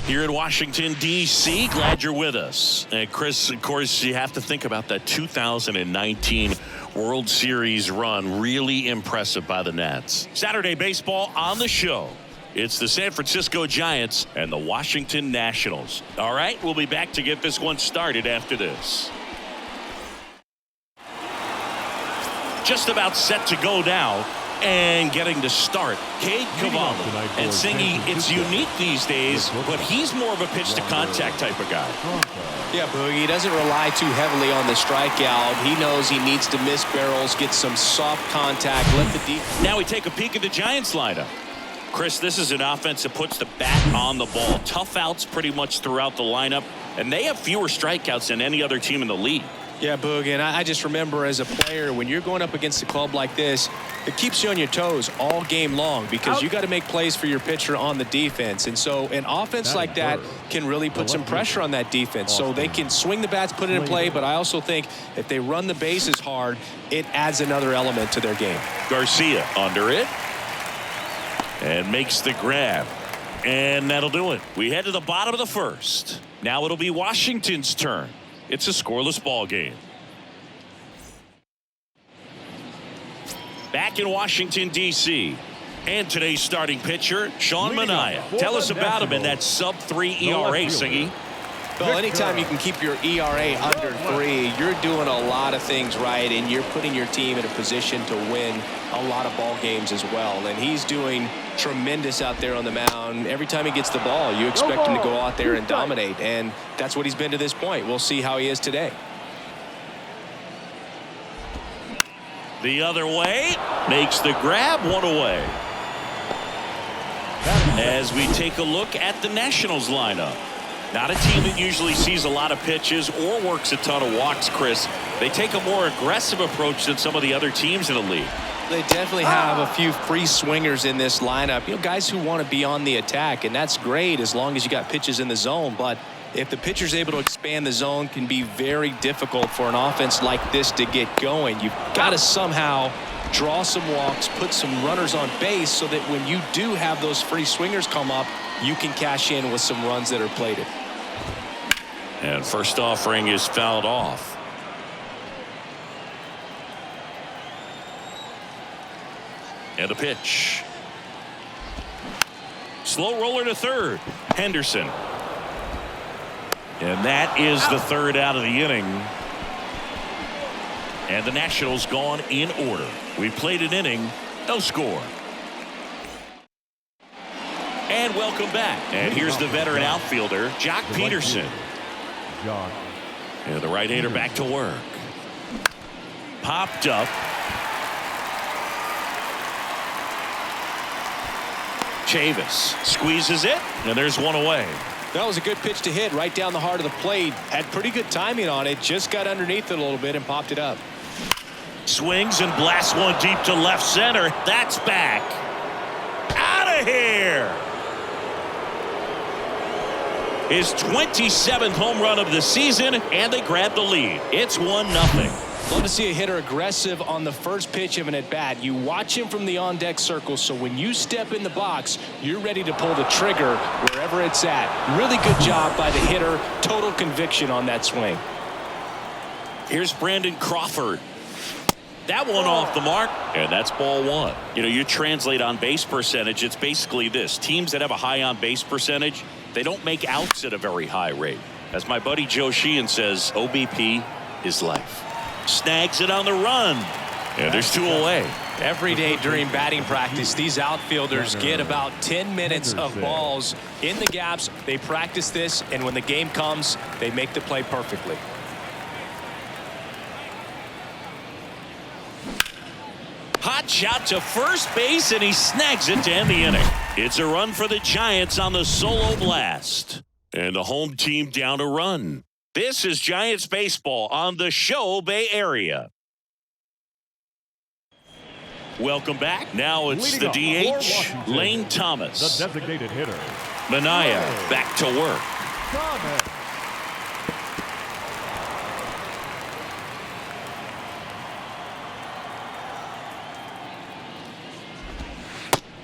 Here in Washington, D.C., glad you're with us. And Chris, of course, you have to think about that 2019 World Series run. Really impressive by the Nats. Saturday baseball on the show. It's the San Francisco Giants and the Washington Nationals. All right, we'll be back to get this one started after this. Just about set to go now. And getting to start, Cade Cavalli. And Singy, it's unique these days, but he's more of a pitch-to-contact type of guy. Yeah, Boogie, he doesn't rely too heavily on the strikeout. He knows he needs to miss barrels, get some soft contact, let the deep. Now we take a peek at the Giants lineup. Chris, this is an offense that puts the bat on the ball. Tough outs pretty much throughout the lineup, and they have fewer strikeouts than any other team in the league. Yeah, Boogie, and I just remember as a player, when you're going up against a club like this, it keeps you on your toes all game long because you got to make plays for your pitcher on the defense. And so an offense like that can really put some pressure on that defense. So they can swing the bats, put it in play, but I also think if they run the bases hard, it adds another element to their game. Garcia under it and makes the grab. And that'll do it. We head to the bottom of the first. Now it'll be Washington's turn. It's a scoreless ball game. Back in Washington, D.C. And today's starting pitcher, Sean Manaea. Tell us about him in that sub-3 ERA, Singy. Well, anytime you can keep your ERA under 3, you're doing a lot of things right, and you're putting your team in a position to win a lot of ball games as well. And he's doing tremendous out there on the mound. Every time he gets the ball, you expect him to go out there and dominate, and that's what he's been to this point. We'll see how he is today. The other way, makes the grab, one away. As we take a look at the Nationals lineup. Not a team that usually sees a lot of pitches or works a ton of walks, Chris. They take a more aggressive approach than some of the other teams in the league. They definitely have a few free swingers in this lineup. You know, guys who want to be on the attack, and that's great as long as you got pitches in the zone. But if the pitcher's able to expand the zone, can be very difficult for an offense like this to get going. You've got to somehow draw some walks, put some runners on base so that when you do have those free swingers come up, you can cash in with some runs that are plated. And first offering is fouled off. And a pitch. Slow roller to third. Henderson. And that is the third out of the inning. And the Nationals gone in order. We played an inning, no score. And welcome back. And here's the veteran outfielder, Joc Pederson. And the right-hander back to work. Popped up. Chavis squeezes it, and there's one away. That was a good pitch to hit right down the heart of the plate. Had pretty good timing on it. Just got underneath it a little bit and popped it up. Swings and blasts one deep to left center. That's back. Out of here. His 27th home run of the season, and they grab the lead. It's 1-0. Love to see a hitter aggressive on the first pitch of an at-bat. You watch him from the on-deck circle, so when you step in the box, you're ready to pull the trigger wherever it's at. Really good job by the hitter. Total conviction on that swing. Here's Brandon Crawford. That one off the mark, and that's ball one. You know, you translate on base percentage, it's basically this. Teams that have a high on base percentage, they don't make outs at a very high rate. As my buddy Joe Sheehan says, OBP is life. Snags it on the run, and there's two away. Every day during batting practice, these outfielders get about 10 minutes of balls in the gaps. They practice this, and when the game comes, they make the play perfectly. Hot shot to first base, and he snags it to end the inning. It's a run for the Giants on the solo blast. And the home team down a run. This is Giants baseball on the show Bay Area. Welcome back. Now it's the DH, Lane Thomas. The designated hitter. Manaea back to work.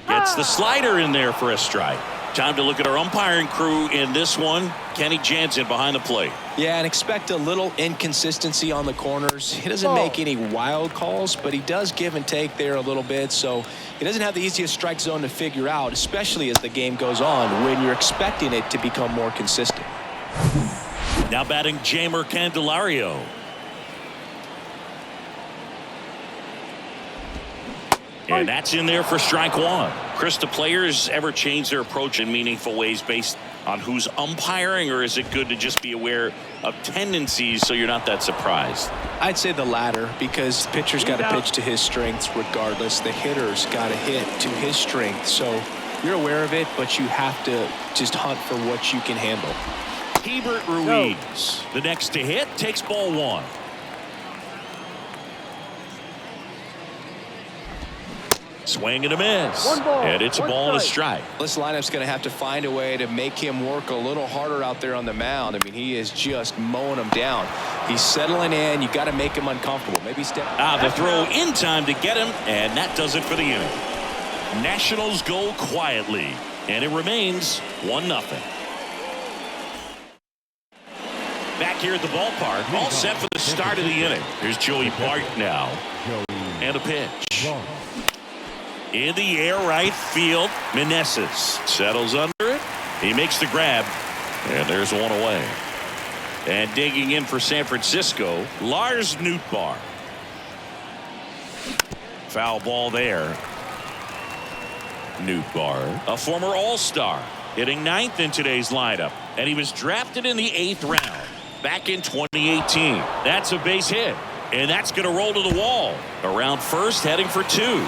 Gets the slider in there for a strike. Time to look at our umpiring crew in this one. Kenny Jansen behind the plate. Yeah, and expect a little inconsistency on the corners. He doesn't make any wild calls, but he does give and take there a little bit. So he doesn't have the easiest strike zone to figure out, especially as the game goes on when you're expecting it to become more consistent. Now batting Jeimer Candelario. And that's in there for strike one. Chris, do players ever change their approach in meaningful ways based on who's umpiring, or is it good to just be aware of tendencies so you're not that surprised? I'd say the latter, because the pitcher's got to pitch to his strengths regardless. The hitter's got to hit to his strength. So you're aware of it, but you have to just hunt for what you can handle. Hebert Ruiz, the next to hit, takes ball one. Swing and a miss. And it's a ball and a strike. This lineup's going to have to find a way to make him work a little harder out there on the mound. I mean, he is just mowing him down. He's settling in. You got to make him uncomfortable. Maybe step. The throw in time to get him, and that does it for the inning. Nationals go quietly, and it remains 1-0. Back here at the ballpark, all set for the start of the inning. Here's Joey Bart now. And a pitch. In the air, right field. Meneses settles under it. He makes the grab, and there's one away. And digging in for San Francisco, Lars Nootbaar. Foul ball there. Nootbaar, a former All-Star, hitting ninth in today's lineup, and he was drafted in the 8th round back in 2018. That's a base hit, and that's going to roll to the wall. Around first, heading for two.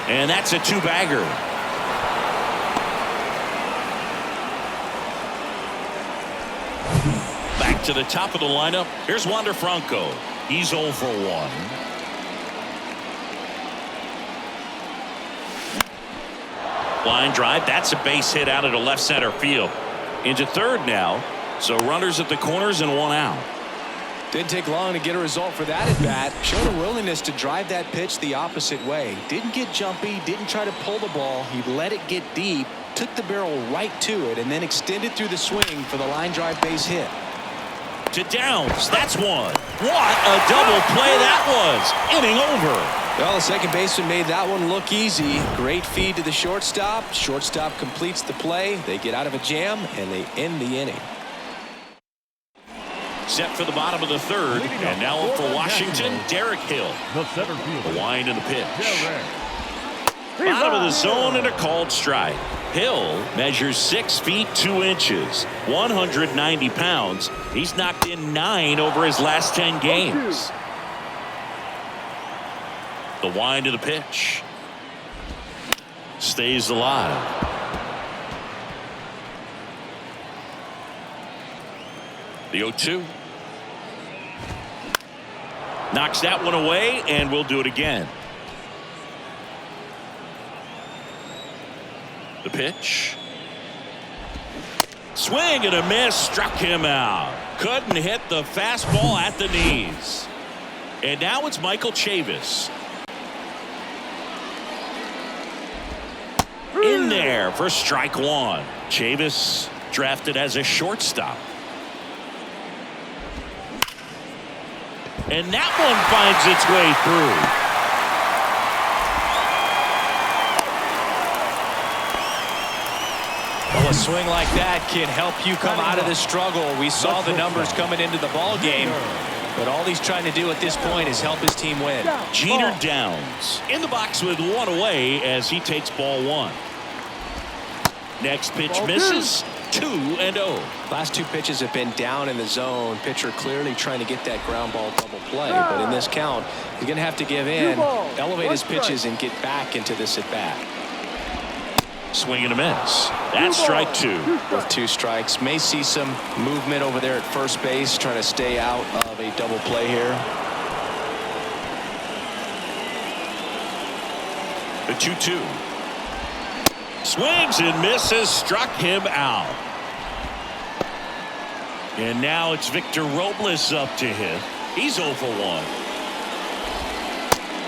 And that's a two-bagger. Back to the top of the lineup. Here's Wander Franco. He's 0 for 1. Line drive. That's a base hit out of the left center field. Into third now. So runners at the corners and one out. Didn't take long to get a result for that at bat. Showed a willingness to drive that pitch the opposite way. Didn't get jumpy, didn't try to pull the ball. He let it get deep, took the barrel right to it, and then extended through the swing for the line drive base hit. To Downs, that's one. What a double play that was. Inning over. Well, the second baseman made that one look easy. Great feed to the shortstop. Shortstop completes the play. They get out of a jam, and they end the inning. Set for the bottom of the third, and now up for Washington, Derek Hill. The wind and the pitch. Bottom of the zone and a called strike. Hill measures 6 feet 2 inches, 190 pounds. He's knocked in 9 over his last 10 games. The wind of the pitch. Stays alive. The 0-2. Knocks that one away, and we'll do it again. The pitch. Swing and a miss. Struck him out. Couldn't hit the fastball at the knees. And now it's Michael Chavis. In there for strike one. Chavis drafted as a shortstop. And that one finds its way through. Well, a swing like that can help you come out of the struggle. We saw the numbers coming into the ball game, but all he's trying to do at this point is help his team win. Jeter Downs in the box with one away as he takes ball one. Next pitch misses. 2-0. Last two pitches have been down in the zone. Pitcher clearly trying to get that ground ball double play, but in this count, he's going to have to give in, elevate his pitches, and get back into this at bat. Swing and a miss. That's strike two. With 2 strikes, may see some movement over there at first base, trying to stay out of a double play here. The 2-2. Swings and misses. Struck him out. And now it's Victor Robles up to hit. He's 0 for 1.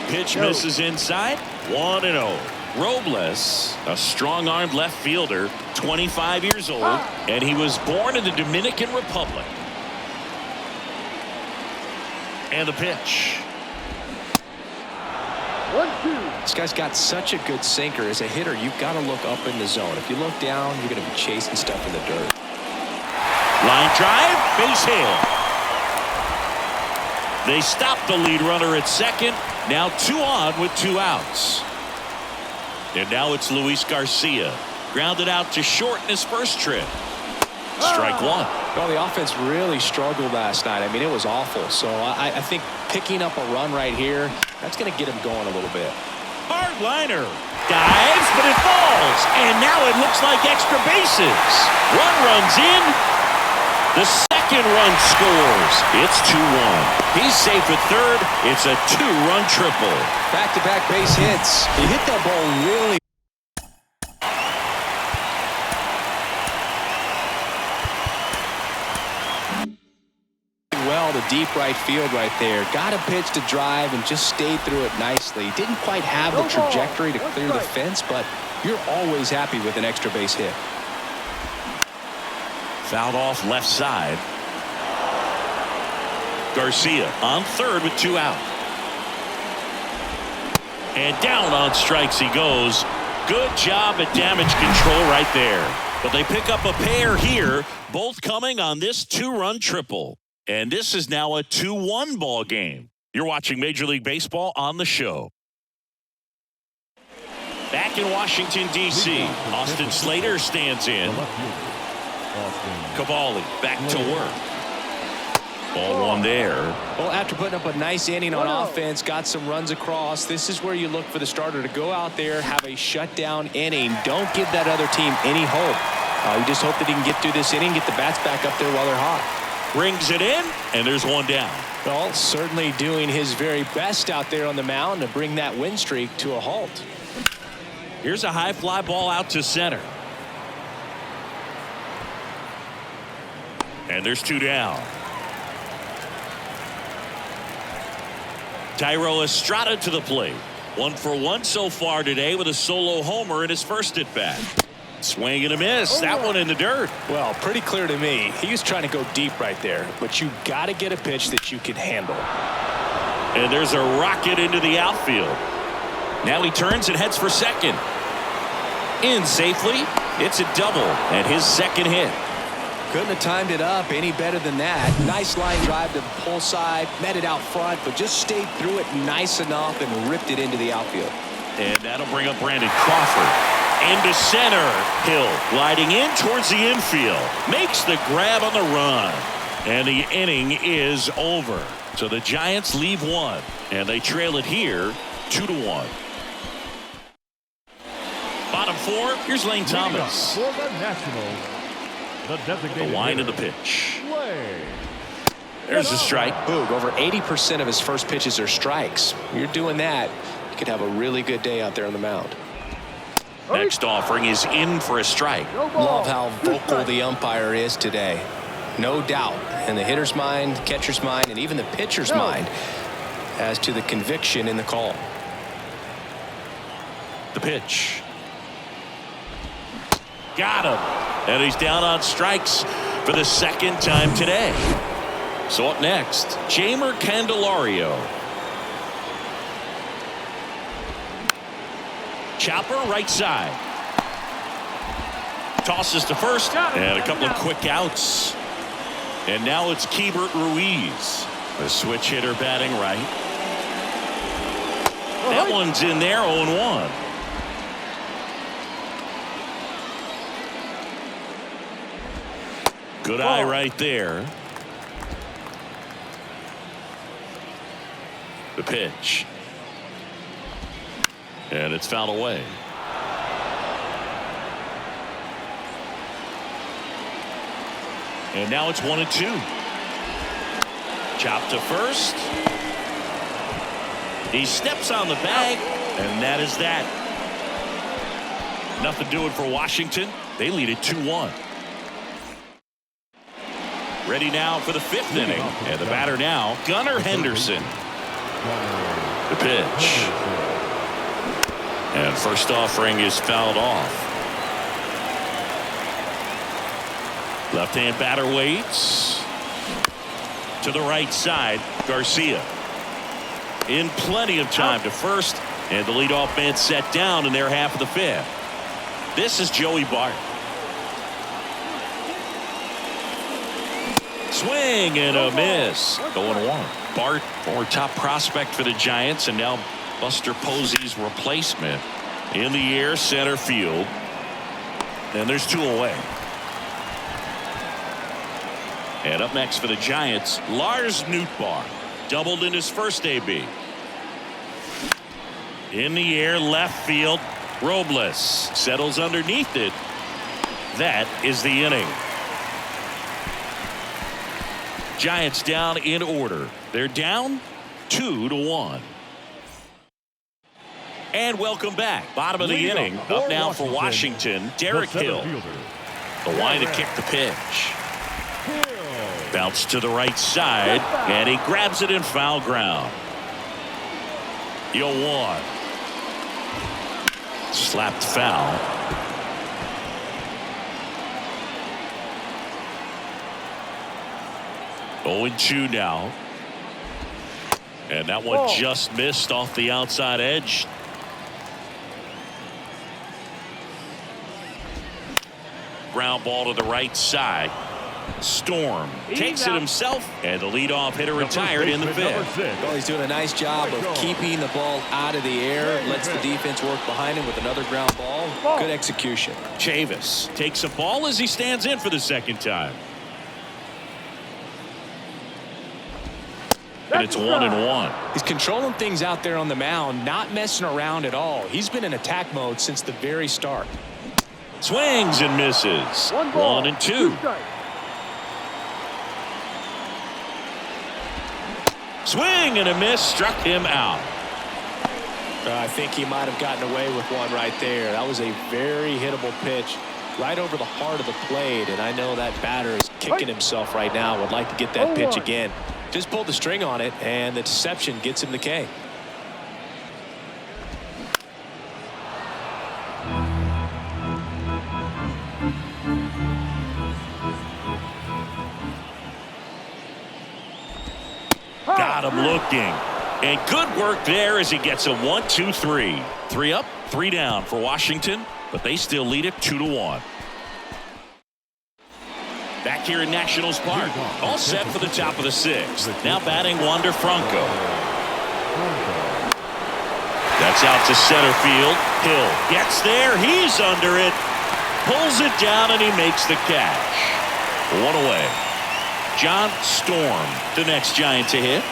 Pitch misses inside. 1-0. Robles, a strong-armed left fielder, 25 years old, and he was born in the Dominican Republic. And the pitch. 1-2. This guy's got such a good sinker. As a hitter, you've got to look up in the zone. If you look down, you're going to be chasing stuff in the dirt. Line drive, base hit. They stop the lead runner at second. Now 2 on with 2 outs. And now it's Luis Garcia. Grounded out to short in his first trip. Strike 1. Well, the offense really struggled last night. I mean, it was awful. So I think picking up a run right here, that's going to get him going a little bit. Hard liner. Dives, but it falls. And now it looks like extra bases. One runs in. The second run scores. It's 2-1. He's safe at third. It's a 2-run triple. Back-to-back base hits. He hit that ball really well to deep right field right there. Got a pitch to drive and just stayed through it nicely. Didn't quite have the trajectory to clear the fence, but you're always happy with an extra base hit. Fouled off left side. Garcia on third with 2 out. And down on strikes he goes. Good job at damage control right there. But they pick up a pair here, both coming on this 2-run triple. And this is now a 2-1 ball game. You're watching Major League Baseball on the show. Back in Washington, D.C., Austin Slater stands in. Cavalli back to work. Ball 1 there. Well, after putting up a nice inning on offense, got some runs across, this is where you look for the starter to go out there, have a shutdown inning. Don't give that other team any hope. You just hope that he can get through this inning, get the bats back up there while they're hot. Brings it in, and there's 1 down. Well, certainly doing his very best out there on the mound to bring that win streak to a halt. Here's a high fly ball out to center. And there's 2 down. Thairo Estrada to the plate. 1 for 1 so far today with a solo homer in his first at bat. Swing and a miss. That one in the dirt. Well, pretty clear to me. He was trying to go deep right there, but you got to get a pitch that you can handle. And there's a rocket into the outfield. Now he turns and heads for second. In safely. It's a double and his second hit. Couldn't have timed it up any better than that. Nice line drive to the pull side, met it out front, but just stayed through it nice enough and ripped it into the outfield. And that'll bring up Brandon Crawford. Into center. Hill gliding in towards the infield. Makes the grab on the run. And the inning is over. So the Giants leave 1. And they trail it here 2-1. Bottom 4. Here's Lane Thomas. For the Nationals, the designated The wind of hitter, the pitch. Slay. There's a strike. Boog, over 80% of his first pitches are strikes. You're doing that, you could have a really good day out there on the mound. Next offering is in for a strike. Love how vocal the umpire is today. No doubt in the hitter's mind, catcher's mind, and even the pitcher's mind as to the conviction in the call. The pitch. Got him. And he's down on strikes for the second time today. So up next, Jeimer Candelario. Chopper right side. Tosses to first. And a couple of quick outs. And now it's Keibert Ruiz. The switch hitter batting right. That one's in there, 0-1. Good eye right there. The pitch. And it's fouled away. And now it's 1-2. Chop to first. He steps on the bag, and that is that. Nothing doing for Washington. They lead it 2-1. Ready now for the 5th inning. And the batter now, Gunnar Henderson. The pitch. And first offering is fouled off. Left-hand batter waits. To the right side, Garcia. In plenty of time to first, and the leadoff man set down in their half of the fifth. This is Joey Bart. Swing and a miss. 0-1. Bart, former top prospect for the Giants, and now Buster Posey's replacement. In the air, center field. And there's 2 away. And up next for the Giants, Lars Nootbaar. Doubled in his first AB. In the air, left field. Robles settles underneath it. That is the inning. Giants down in order. They're down 2-1. And welcome back. Bottom of the inning. Up now for Washington, Derek Hill. The line to kick the pitch. Bounce to the right side, and he grabs it in foul ground. 0-1. Slapped foul. Oh, 0-2 now. And that one just missed off the outside edge. Ground ball to the right side. Storm takes it himself, and the leadoff hitter retired in the fifth. Well, he's doing a nice job of keeping the ball out of the air. Lets the defense work behind him with another ground ball. Good execution. Chavis takes a ball as he stands in for the second time. And it's 1-1. He's controlling things out there on the mound, not messing around at all. He's been in attack mode since the very start. Swings and misses. 1-2. Swing and a miss, struck him out. I think he might have gotten away with one right there. That was a very hittable pitch right over the heart of the plate, and I know that batter is kicking himself right now. Would like to get that pitch again. Just pulled the string on it, and the deception gets him the K. Got him looking. And good work there as he gets a 1-2-3. 3 up, 3 down for Washington, but they still lead it 2-1. Back here in Nationals Park. All set for the top of the 6th. Now batting Wander Franco. That's out to center field. Hill gets there. He's under it. Pulls it down and he makes the catch. 1 away. John Storm, the next Giant to hit.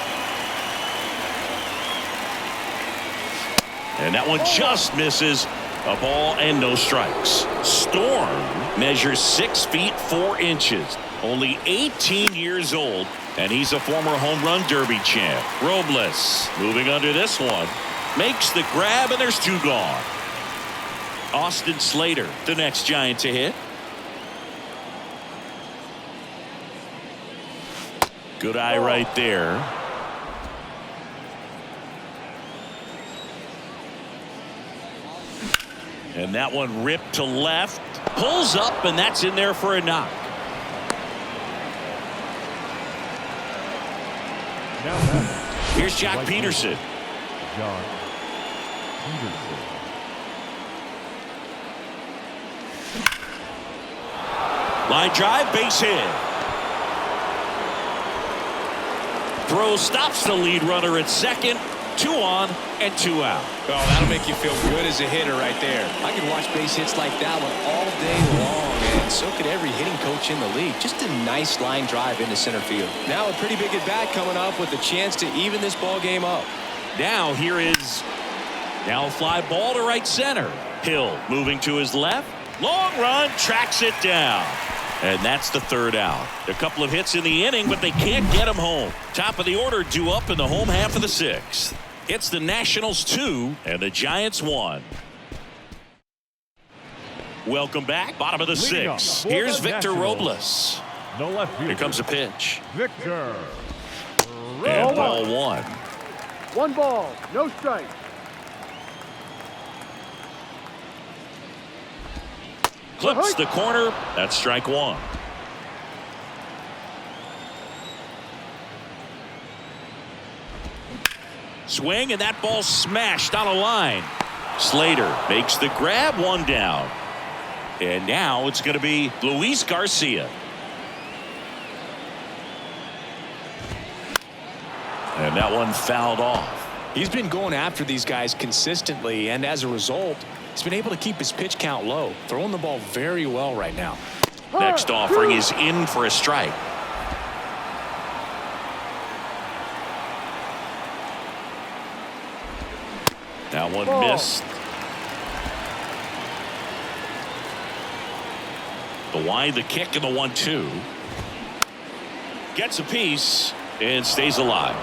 And that one just misses. A ball and no strikes. Storm measures 6 feet 4 inches. Only 18 years old, and he's a former home run derby champ. Robles moving under this one. Makes the grab, and there's 2 gone. Austin Slater, the next Giant to hit. Good eye right there. And that one ripped to left. Pulls up, and that's in there for a knock. Here's Jock Peterson. Jock Peterson. Line drive, base hit. Throw stops the lead runner at second. 2 on and 2 out. Oh, that'll make you feel good as a hitter right there. I can watch base hits like that one all day long, and so could every hitting coach in the league. Just a nice line drive into center field. Now a pretty big at bat coming up with a chance to even this ball game up. Now here is now a fly ball to right center. Hill moving to his left. Long run, tracks it down. And that's the 3rd out. A couple of hits in the inning, but they can't get him home. Top of the order due up in the home half of the 6th. It's the Nationals 2 and the Giants 1. Welcome back. Bottom of the 6th. Here's Victor Robles. No left field. Here comes a pitch. Victor And ball 1. 1 ball, no strike. Clips the corner. That's strike one. Swing, and that ball smashed on a line. Slater makes the grab, one down. And now it's going to be Luis Garcia. And that one fouled off. He's been going after these guys consistently, and as a result, he's been able to keep his pitch count low, throwing the ball very well right now. Next offering is in for a strike. That one missed. The wide, the kick, and the 1-2. Gets a piece and stays alive.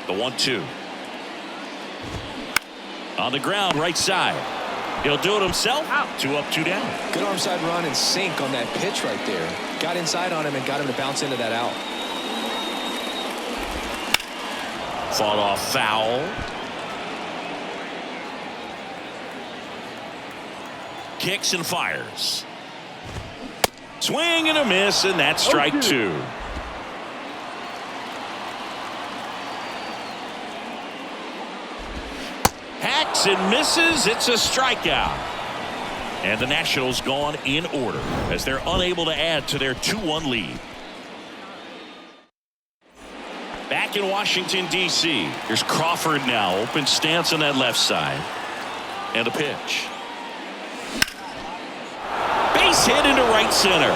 The 1-2. On the ground, right side. He'll do it himself. Out. 2 up, 2 down. Good arm side run and sink on that pitch right there. Got inside on him and got him to bounce into that out. Fought off foul. Kicks and fires. Swing and a miss, and that's strike 2. Hacks and misses. It's a strikeout. And the Nationals gone in order as they're unable to add to their 2-1 lead. Back in Washington, D.C. Here's Crawford now. Open stance on that left side. And a pitch. Base hit into right center.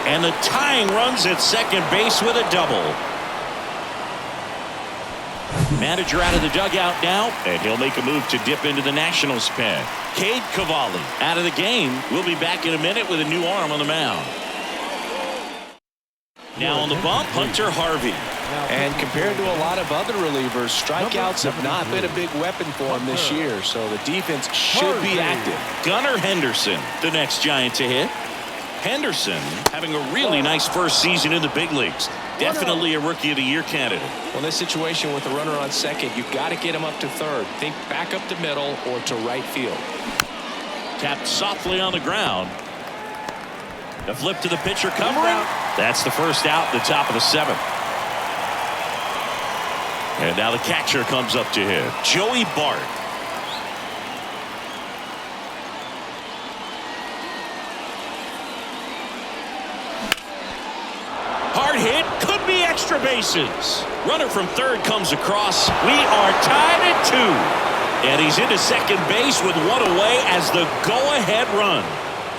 And the tying runs at second base with a double. Manager out of the dugout now, and he'll make a move to dip into the Nationals pen. Cade Cavalli out of the game. We'll be back in a minute with a new arm on the mound. Now on the bump, Hunter Harvey. And compared to a lot of other relievers, strikeouts have not been a big weapon for him this year, so the defense should be active. Gunnar Henderson, the next Giant to hit. Henderson having a really nice first season in the big leagues. Definitely a Rookie of the Year candidate. Well, in this situation with the runner on second, you've got to get him up to third. Think back up the middle or to right field. Tapped softly on the ground. The flip to the pitcher covering. That's the first out, the top of the 7th. And now the catcher comes up to him. Joey Bart. Hard hit, could be extra bases. Runner from third comes across. We are tied at 2. And he's into second base with one away as the go-ahead run.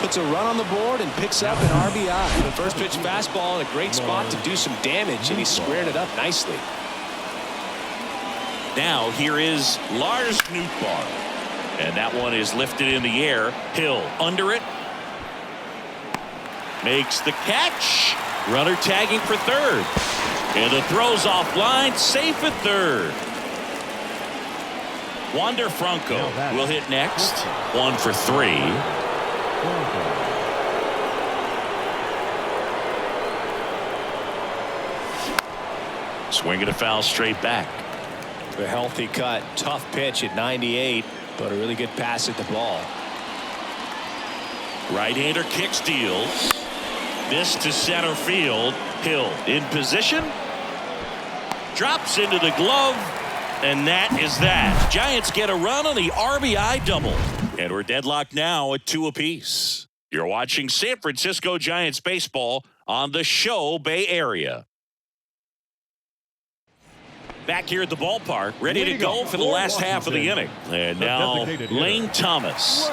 Puts a run on the board and picks up an RBI. The first pitch fastball in a great spot to do some damage, and he squared it up nicely. Now here is Lars Nootbaar. And that one is lifted in the air. Hill under it. Makes the catch. Runner tagging for third. And the throw's offline. Safe at third. Wander Franco will hit next. 1 for 3. Swinging a foul straight back. A healthy cut. Tough pitch at 98, but a really good pass at the ball. Right-hander kick steals. This to center field. Hill in position. Drops into the glove. And that is that. Giants get a run on the RBI double. And we're deadlocked now at 2 apiece. You're watching San Francisco Giants baseball on the Show Bay Area. Back here at the ballpark, ready to go for the last half of the inning. And now Lane Thomas.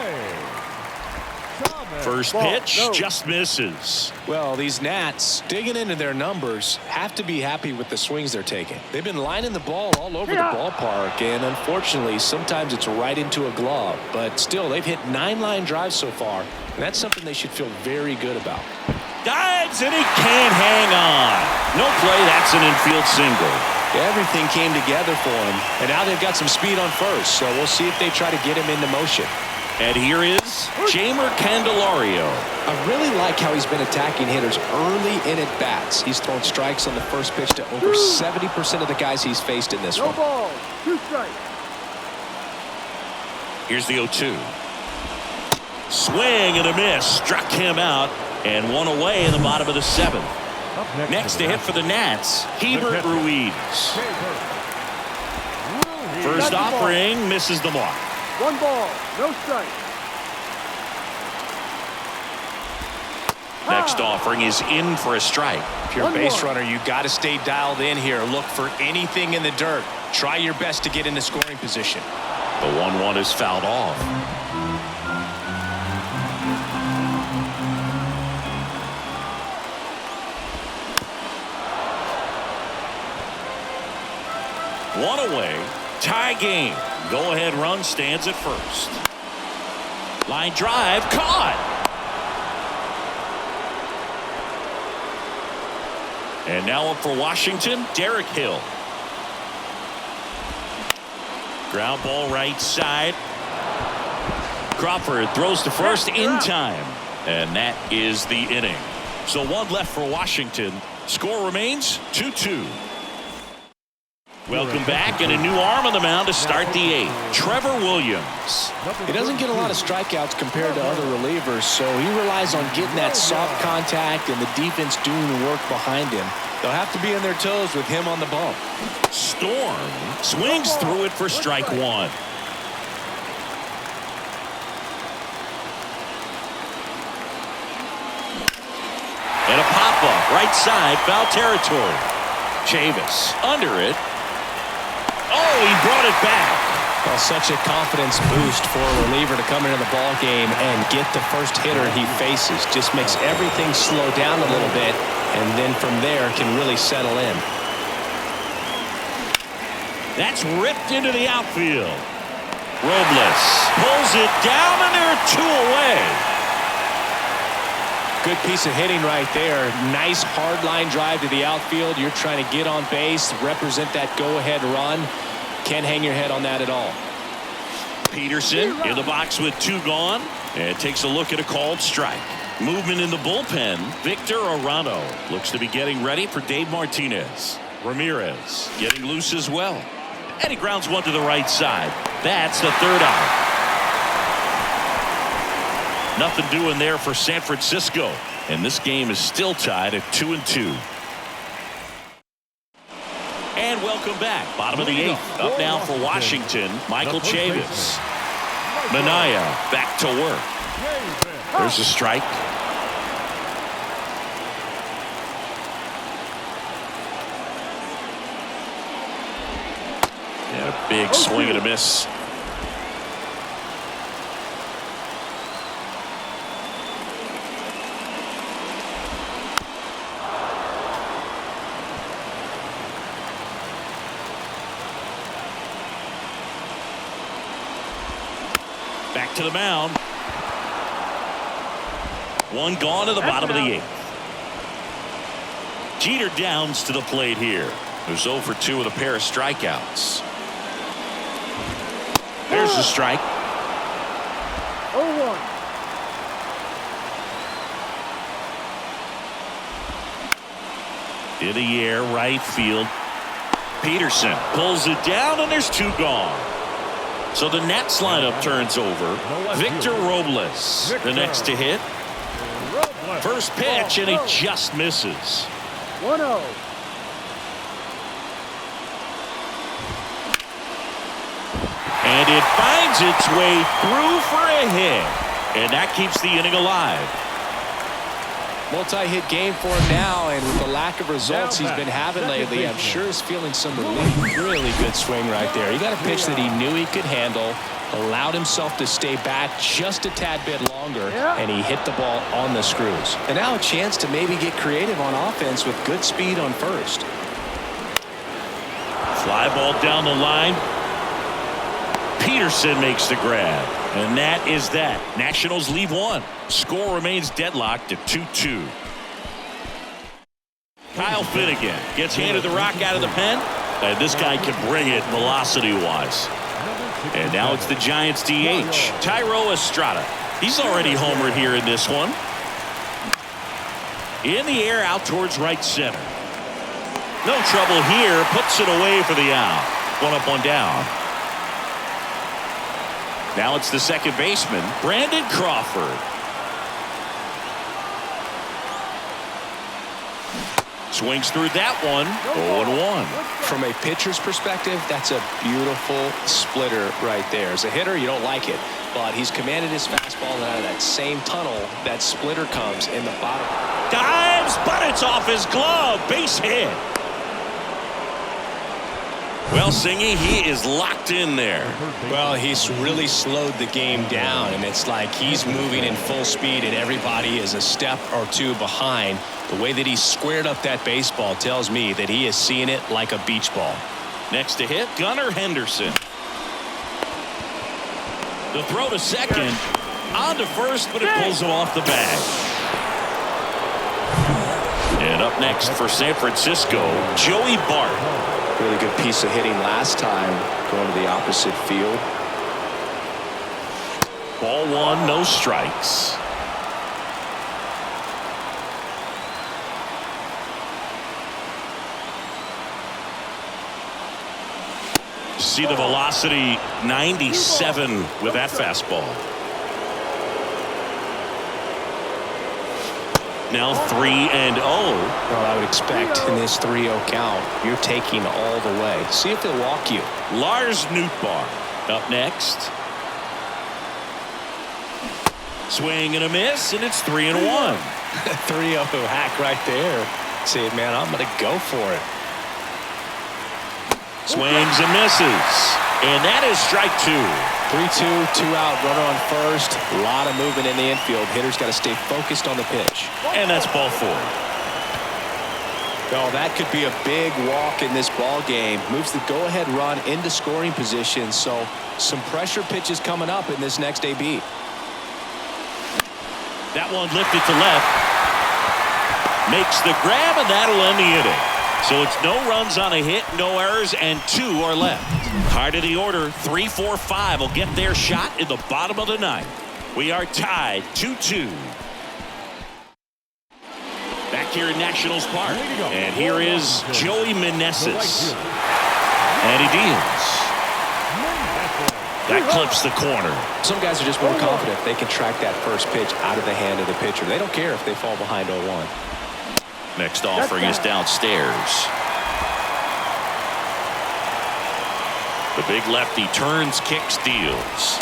First pitch just misses. Well, these Nats digging into their numbers have to be happy with the swings they're taking. They've been lining the ball all over the ballpark, and unfortunately sometimes it's right into a glove, but still they've hit 9 line drives so far, and that's something they should feel very good about. Dives and he can't hang on. No play. That's an infield single. Everything came together for him, and now they've got some speed on first, so we'll see if they try to get him into motion. And here is Jeimer Candelario. I really like how he's been attacking hitters early in at bats. He's thrown strikes on the first pitch to over 70% of the guys he's faced in this one. No ball, 2 strikes. Here's the 0-2. Swing and a miss. Struck him out. And one away in the bottom of the 7th. Up Next to hit for the Nats, Hebert Ruiz. First offering misses the mark. 1 ball, no strike. Next offering is in for a strike. If you're a base runner, you got to stay dialed in here. Look for anything in the dirt. Try your best to get into scoring position. The 1-1 is fouled off. One away. Tie game. Go-ahead run stands at first. Line drive. Caught. And now up for Washington, Derek Hill. Ground ball right side. Crawford throws to first in time. And that is the inning. So 1 left for Washington. Score remains 2-2. Welcome back, and a new arm on the mound to start the 8th. Trevor Williams. He doesn't get a lot of strikeouts compared to other relievers, so he relies on getting that soft contact and the defense doing the work behind him. They'll have to be on their toes with him on the bump. Storm swings through it for strike 1. And a pop-up right side, foul territory. Chavis under it. Oh, he brought it back. Well, such a confidence boost for a reliever to come into the ball game and get the first hitter he faces. Just makes everything slow down a little bit, and then from there can really settle in. That's ripped into the outfield. Robles pulls it down, and there are 2 away. Good piece of hitting right there. Nice hard line drive to the outfield. You're trying to get on base, represent that go-ahead run. Can't hang your head on that at all. Peterson in the box with 2 gone, and takes a look at a called strike. Movement in the bullpen. Victor Arano looks to be getting ready for Dave Martinez. Ramirez getting loose as well. And he grounds one to the right side. That's the 3rd out. Nothing doing there for San Francisco. And this game is still tied at 2-2. And welcome back. Bottom of the 8th. Up now for Washington, Michael Chavis. Minaya back to work. There's a strike. And a big swing and a miss. Back to the mound. 1 gone to the bottom of the 8th. Jeter Downs to the plate here. There's 0 for 2 with a pair of strikeouts. There's the strike. 0-1. In the air, right field. Peterson pulls it down, and there's 2 gone. So the Nats lineup turns over. Victor Robles, the next to hit. First pitch, and he just misses. 1-0. And it finds its way through for a hit. And that keeps the inning alive. Multi-hit game for him now, and with the lack of results he's been having lately, I'm sure he's feeling some relief. Really good swing right there. He got a pitch that he knew he could handle, allowed himself to stay back just a tad bit longer, and he hit the ball on the screws. And now a chance to maybe get creative on offense with good speed on first. Fly ball down the line. Peterson makes the grab. And that is that. Nationals leave 1. Score remains deadlocked at 2-2. Kyle Finnegan gets handed the rock out of the pen. And this guy can bring it velocity-wise. And now it's the Giants DH, Thairo Estrada. He's already homered here in this one. In the air out towards right center. No trouble here. Puts it away for the out. One up, one down. Now it's the second baseman, Brandon Crawford. Swings through that one. 0-1. From a pitcher's perspective, that's a beautiful splitter right there. As a hitter, you don't like it, but he's commanded his fastball, and out of that same tunnel, that splitter comes in the bottom. Dives, but it's off his glove. Base hit. Well, Singy, he is locked in there. Well, he's really slowed the game down, and it's like he's moving in full speed, and everybody is a step or two behind. The way that he squared up that baseball tells me that he is seeing it like a beach ball. Next to hit, Gunnar Henderson. The throw to second. On to first, but it pulls him off the bag. And up next for San Francisco, Joey Bart. Really good piece of hitting last time, going to the opposite field. Ball one, no strikes. See the velocity, 97 with that fastball. Now 3-0. Well, I would expect in this 3-0 count, you're taking all the way. See if they'll walk you. Lars Nootbaar up next. Swing and a miss, and it's 3-1. 3-0 hack right there. Say, man, I'm going to go for it. Swings and misses. And that is strike two. 3-2, 2 out, runner on first. A lot of movement in the infield. Hitter's got to stay focused on the pitch. And that's ball four. Oh, that could be a big walk in this ball game. Moves the go-ahead run into scoring position. So some pressure pitches coming up in this next AB. That one lifted to left. Makes the grab, and that'll end the inning. So it's no runs on a hit, no errors, and 2 are left. Hard of the order, 3, 4, 5 will get their shot in the bottom of the ninth. We are tied 2-2. Back here in Nationals Park. And here is Joey Meneses. And he deals. That clips the corner. Some guys are just more confident they can track that first pitch out of the hand of the pitcher. They don't care if they fall behind 0-1. Next offering is downstairs. The big lefty turns, kicks, deals.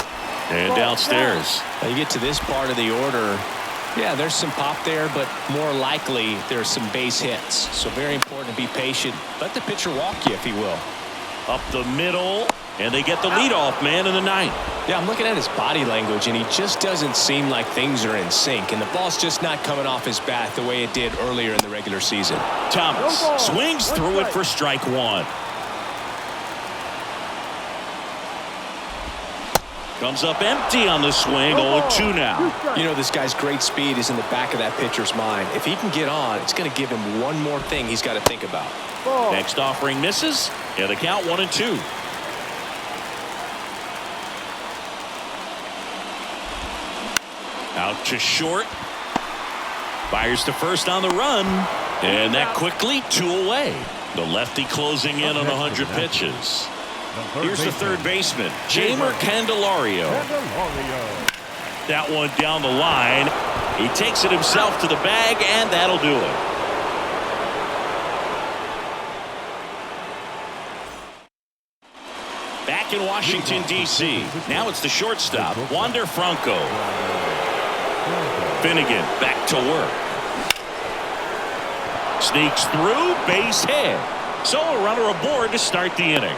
And downstairs. Now you get to this part of the order. Yeah, there's some pop there, but more likely there's some base hits. So very important to be patient. Let the pitcher walk you, if he will. Up the middle, and they get the leadoff man in the ninth. Yeah, I'm looking at his body language, and he just doesn't seem like things are in sync, and the ball's just not coming off his bat the way it did earlier in the regular season. Thomas swings through it for strike one. Comes up empty on the swing. 0-2 now. You know, this guy's great speed is in the back of that pitcher's mind. If he can get on, it's going to give him one more thing he's got to think about. Next offering misses. Yeah, the count 1-2. Out to short. Fires to first on the run. And that quickly 2 away. The lefty closing in on 100 pitches. Here's the third baseman, Jeimer Candelario. That one down the line. He takes it himself to the bag, and that'll do it. Back in Washington, D.C. Now it's the shortstop, Wander Franco. Finnegan back to work. Sneaks through, base hit. So a runner aboard to start the inning.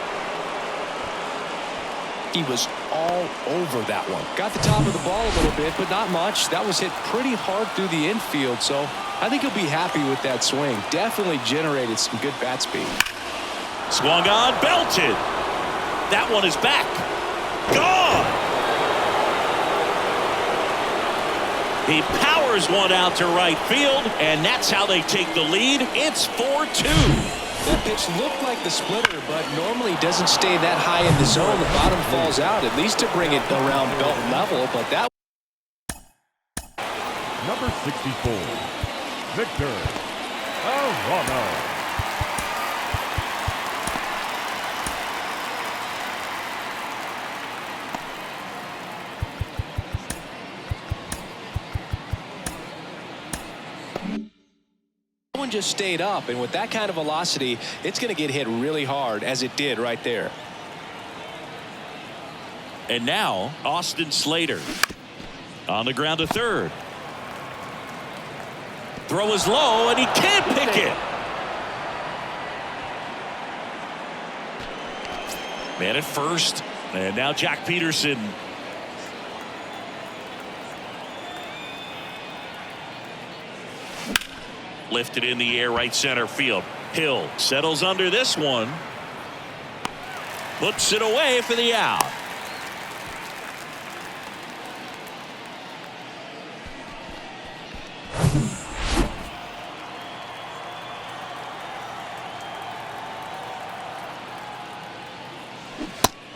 He was all over that one. Got the top of the ball a little bit, but not much. That was hit pretty hard through the infield, so I think he'll be happy with that swing. Definitely generated some good bat speed. Swung on, belted. That one is back. Gone. He powers one out to right field, and that's how they take the lead. It's 4-2. That pitch looked like the splitter, but normally doesn't stay that high in the zone. The bottom falls out, at least to bring it around belt level, but that Number 64, Victor Arano. one just stayed up, and with that kind of velocity, it's going to get hit really hard, as it did right there. And now, Austin Slater on the ground to third. Throw is low, and he can't pick it. Man at first, and now Jack Peterson. Lifted in the air, right center field. Hill settles under this one. Puts it away for the out.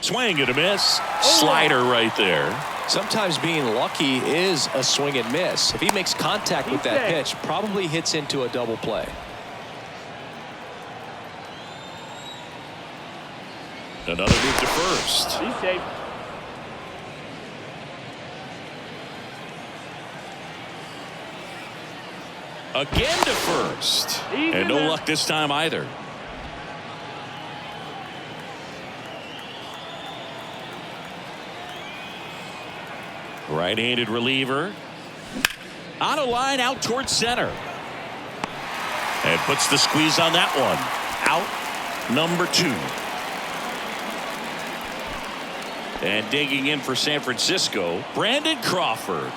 Swing and a miss. Slider right there. Sometimes being lucky is a swing and miss. If he makes contact with that pitch, probably hits into a double play. Another move to first. Be safe. Again to first. And no luck this time either. Right-handed reliever. On a line out towards center. And puts the squeeze on that one. Out number 2. And digging in for San Francisco, Brandon Crawford.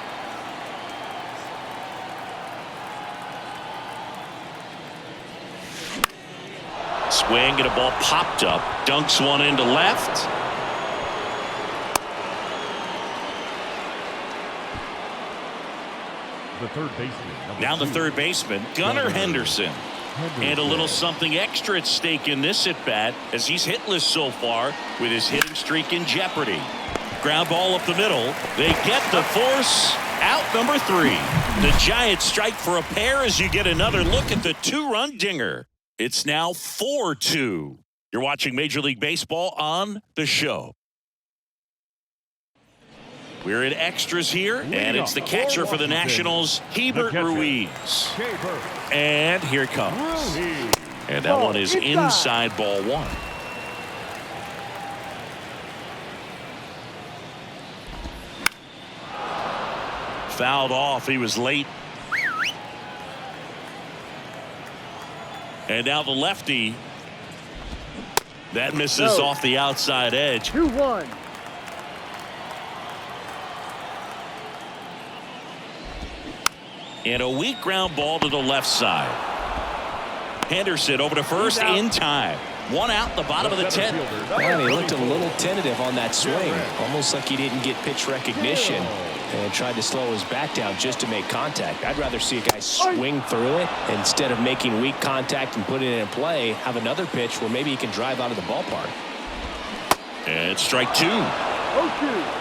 Swing and a ball popped up. Dunks one into left. The third baseman. Now the third baseman, Gunnar Henderson. And a little something extra at stake in this at-bat as he's hitless so far with his hitting streak in jeopardy. Ground ball up the middle. They get the force. Out number 3. The Giants strike for a pair as you get another look at the 2-run dinger. It's now 4-2. You're watching Major League Baseball on The Show. We're in extras here, and it's the catcher for the Nationals, Hebert Ruiz. And here it comes. And that one is inside ball 1. Fouled off. He was late. And now the lefty. That misses off the outside edge. 2-1. And a weak ground ball to the left side. Henderson over to first in time. 1 out, the bottom of the 10th. Man, he looked a little tentative on that swing. Almost like he didn't get pitch recognition and tried to slow his bat down just to make contact. I'd rather see a guy swing through it instead of making weak contact and putting it in play. Have another pitch where maybe he can drive out of the ballpark. And strike 2. 0-2.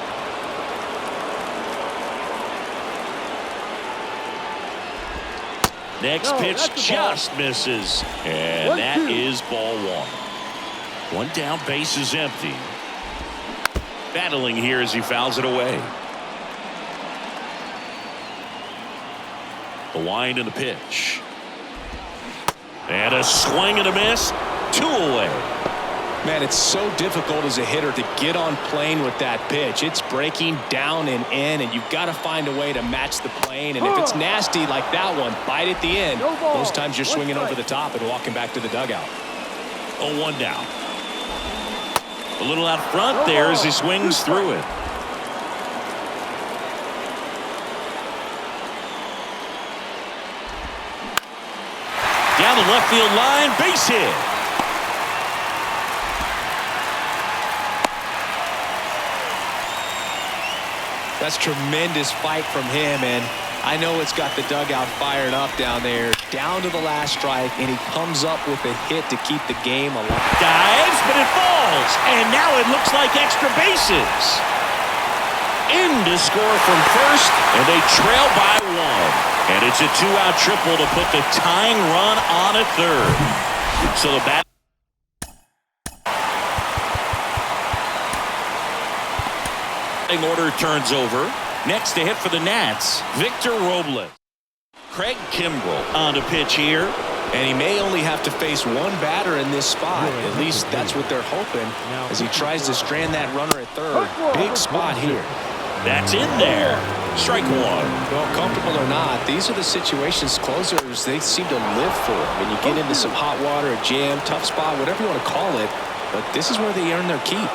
Next pitch just misses. And that is ball 1. 1 down, base is empty. Battling here as he fouls it away. The wind and the pitch. And a swing and a miss. 2 away. Man, it's so difficult as a hitter to get on plane with that pitch. It's breaking down and in, and you've got to find a way to match the plane. And if it's nasty like that one, bite at the end. Most times you're swinging over the top and walking back to the dugout. 0-1 now. A little out front there as he swings through it. Down the left field line, base hit. That's tremendous fight from him, and I know it's got the dugout fired up down there. Down to the last strike, and he comes up with a hit to keep the game alive. Dives, but it falls. And now it looks like extra bases. In to score from first, and they trail by one. And it's a two-out triple to put the tying run on at third. So the bat order turns over. Next to hit for the Nats, Victor Robles. Craig Kimbrell on to pitch here. And he may only have to face one batter in this spot. At least that's what they're hoping as he tries to strand that runner at third. Big spot here. That's in there. Strike one. Well, comfortable or not, these are the situations closers, they seem to live for. When you get into some hot water, a jam, tough spot, whatever you want to call it. But this is where they earn their keep.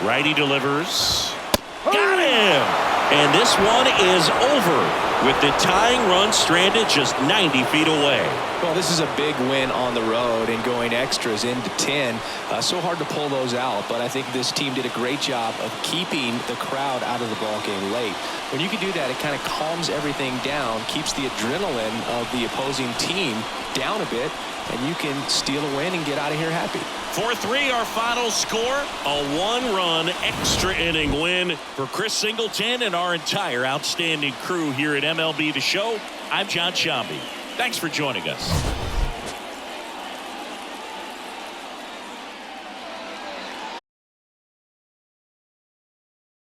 Righty delivers. Got him! And this one is over with the tying run stranded just 90 feet away. Well, this is a big win on the road and going extras into 10. So hard to pull those out, but I think this team did a great job of keeping the crowd out of the ball game late. When you can do that, it kind of calms everything down, keeps the adrenaline of the opposing team down a bit, and you can steal a win and get out of here happy. 4-3 our final score. A one-run extra inning win for Chris Singleton and our entire outstanding crew here at MLB The Show. I'm John Sciambi. Thanks for joining us.